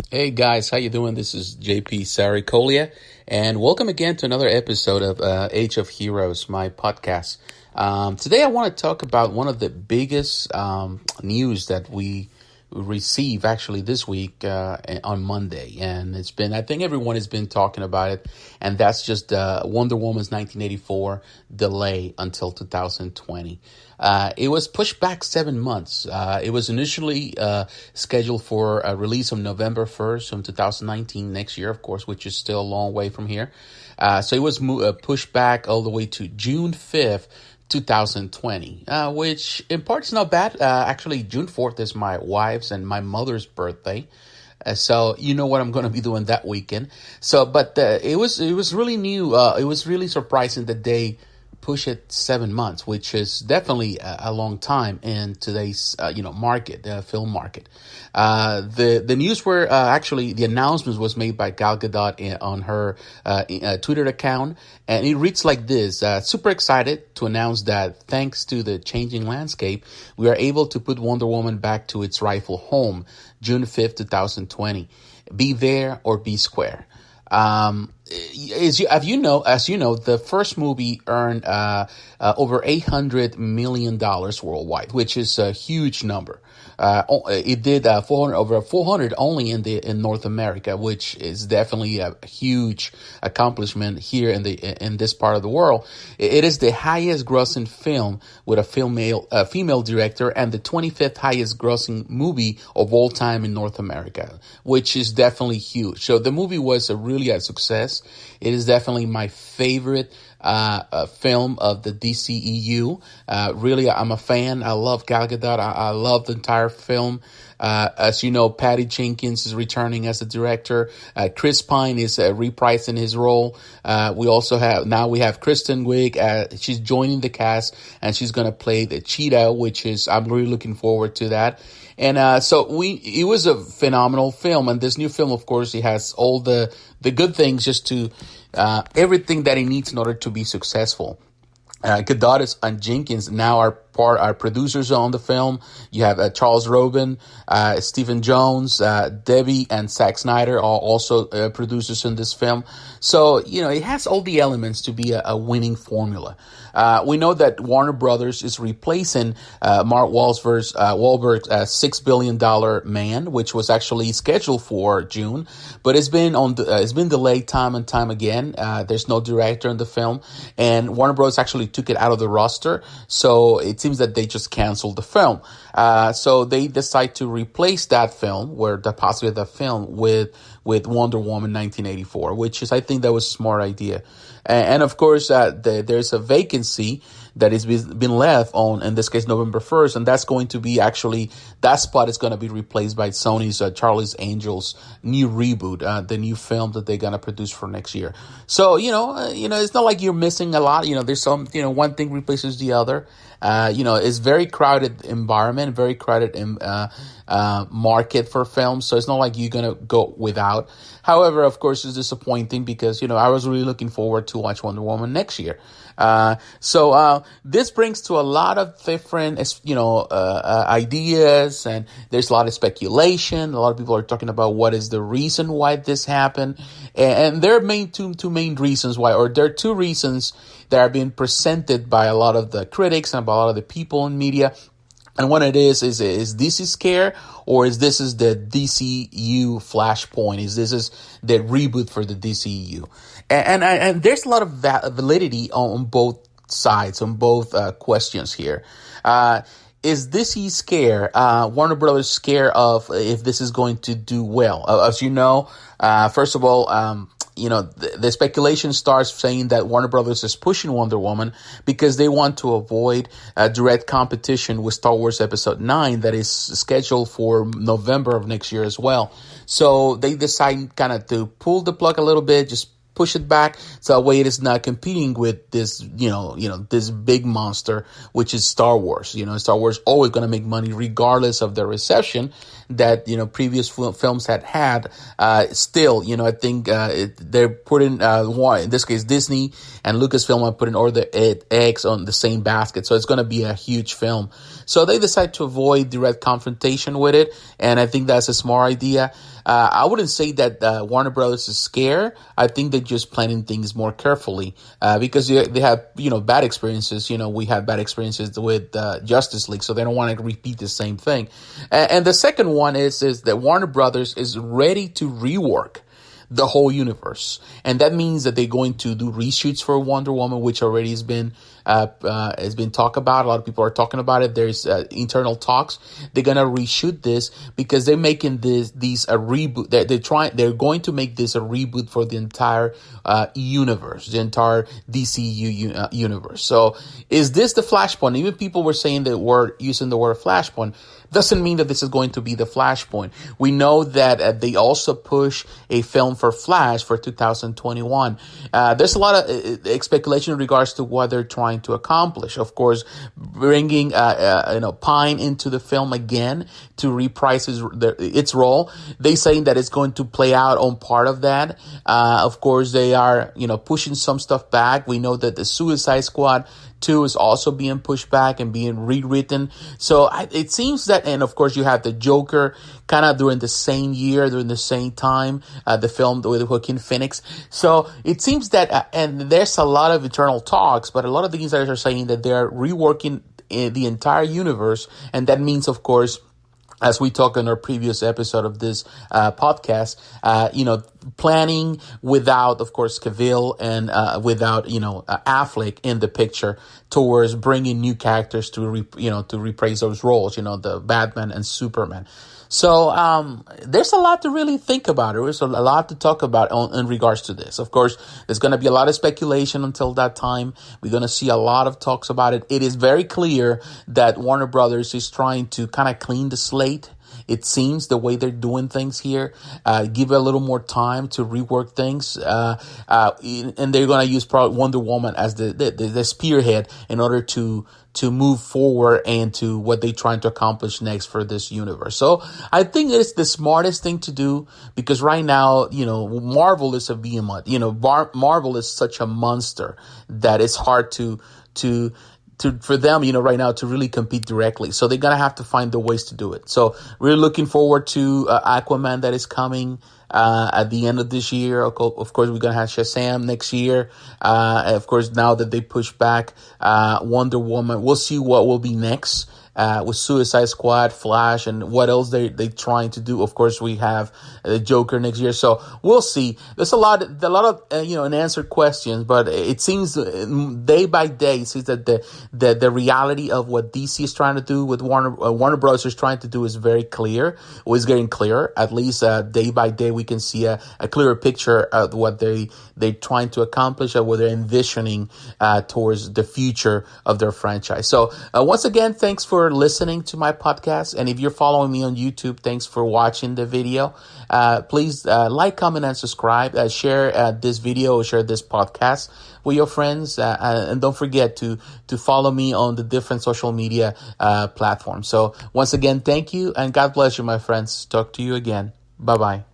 Hey guys, how you doing? This is JP Saricolia, and welcome again to another episode of Age of Heroes, my podcast. Today I want to talk about one of the biggest news that we receive actually this week on Monday, and I think everyone has been talking about it, and that's just Wonder Woman's 1984 delay until 2020. It was pushed back 7 months. It was initially scheduled for a release on November 1st from 2019, next year, of course, which is still a long way from here. So it was pushed back all the way to June 5th, 2020, which in part is not bad. Actually, June 4th is my wife's and my mother's birthday. So you know what I'm going to be doing that weekend. But it was really new. It was really surprising that they push it 7 months, which is definitely a long time in today's market, film market. The news were actually the announcement was made by Gal Gadot on her Twitter account, and it reads like this: super excited to announce that thanks to the changing landscape, we are able to put Wonder Woman back to its rightful home, June 5th, 2020. Be there or be square. As you know, the first movie earned over $800 million worldwide, which is a huge number. It did 400 only in North America, which is definitely a huge accomplishment here in this part of the world. It is the highest grossing film with a female director, and the 25th highest grossing movie of all time in North America, which is definitely huge. So the movie was really a success. It is definitely my favorite film of the DCEU. Really, I'm a fan. I love Gal Gadot. I love the entire film. As you know, Patty Jenkins is returning as the director. Chris Pine is reprising his role. We have Kristen Wiig. She's joining the cast, and she's going to play the Cheetah, I'm really looking forward to that. And it was a phenomenal film. And this new film, of course, it has all the good things, just to everything that it needs in order to be successful. Gadot and Jenkins now are producers on the film. You have Charles Robin, Stephen Jones, Debbie, and Zack Snyder are also producers in this film. So, it has all the elements to be a winning formula. We know that Warner Brothers is replacing Mark Wahlberg's $6 billion Man, which was actually scheduled for June, but it's been delayed time and time again. There's no director in the film, and Warner Bros. Actually took it out of the roster, so it seems that they just canceled the film. So they decide to replace that film, possibly that film, with Wonder Woman 1984, I think that was a smart idea. And of course, there's a vacancy that has been left on, in this case, November 1st, and that's going to be that spot is going to be replaced by Sony's Charlie's Angels new reboot, the new film that they're going to produce for next year. So, it's not like you're missing a lot. There's one thing replaces the other. It's very crowded environment, very crowded market for films. So it's not like you're going to go without. However, of course, it's disappointing because, I was really looking forward to watch Wonder Woman next year. So this brings to a lot of different, ideas, and there's a lot of speculation. A lot of people are talking about what is the reason why this happened. And there are two main reasons why, or there are two reasons that are being presented by a lot of the critics and by a lot of the people in media. And one it is DC scare, or is the DCEU flashpoint? Is the reboot for the DCEU? And there's a lot of validity on both sides, on both questions here. Is DC scare, Warner Brothers scare of if this is going to do well? As you know, first of all, the speculation starts saying that Warner Brothers is pushing Wonder Woman because they want to avoid direct competition with Star Wars Episode 9 that is scheduled for November of next year as well. So they decide kind of to pull the plug a little bit, just push it back so that way it is not competing with this, this big monster, which is Star Wars. Star Wars always going to make money regardless of the reception. that, previous films had. Still, I think they're putting, in this case, Disney and Lucasfilm are putting all the eggs on the same basket. So it's going to be a huge film. So they decide to avoid direct confrontation with it. And I think that's a smart idea. I wouldn't say that Warner Brothers is scared. I think they're just planning things more carefully because they have, bad experiences. We had bad experiences with Justice League, so they don't want to repeat the same thing. And the second one is that Warner Brothers is ready to rework the whole universe. And that means that they're going to do reshoots for Wonder Woman, which already has been talked about. A lot of people are talking about it. There's internal talks. They're going to reshoot this because they're making these a reboot. They're going to make this a reboot for the entire universe, the entire DCEU universe. So is this the Flashpoint? Even people were saying using the word Flashpoint. Doesn't mean that this is going to be the Flashpoint. We know that they also push a film for Flash for 2021. There's a lot of speculation in regards to what they're trying to accomplish. Of course, bringing Pine into the film again to reprise its role. They saying that it's going to play out on part of that. Of course, they are pushing some stuff back. We know that the Suicide Squad 2 is also being pushed back and being rewritten. So it seems that, and of course you have the Joker kind of during the same year, during the same time, the film with Joaquin Phoenix. So it seems that, and there's a lot of internal talks, but a lot of the insiders are saying that they're reworking the entire universe. And that means, of course, as we talked in our previous episode of this podcast, planning without, of course, Cavill and without, Affleck in the picture towards bringing new characters to reprise those roles, the Batman and Superman. So there's a lot to really think about. There's a lot to talk about in regards to this. Of course, there's going to be a lot of speculation until that time. We're going to see a lot of talks about it. It is very clear that Warner Brothers is trying to kind of clean the slate. It seems the way they're doing things here, give it a little more time to rework things. And they're going to use probably Wonder Woman as the spearhead in order to move forward and to what they're trying to accomplish next for this universe. So I think it's the smartest thing to do because right now, Marvel is a behemoth. Marvel is such a monster that it's hard for them, right now to really compete directly. So they're going to have to find the ways to do it. So we're looking forward to Aquaman that is coming at the end of this year. Of course, we're going to have Shazam next year. Of course, now that they push back Wonder Woman, we'll see what will be next. With Suicide Squad, Flash, and what else they trying to do. Of course, we have the Joker next year, so we'll see. There's a lot of unanswered questions, but it seems day by day, it seems that the reality of what DC is trying to do with Warner Bros. Is trying to do is very clear. Or is getting clearer. At least day by day, we can see a clearer picture of what they're trying to accomplish or what they're envisioning towards the future of their franchise. So once again, thanks for listening to my podcast. And if you're following me on YouTube, thanks for watching the video. Please like, comment, and subscribe. Share this video or share this podcast with your friends. And don't forget to follow me on the different social media platforms. So once again, thank you and God bless you, my friends. Talk to you again. Bye-bye.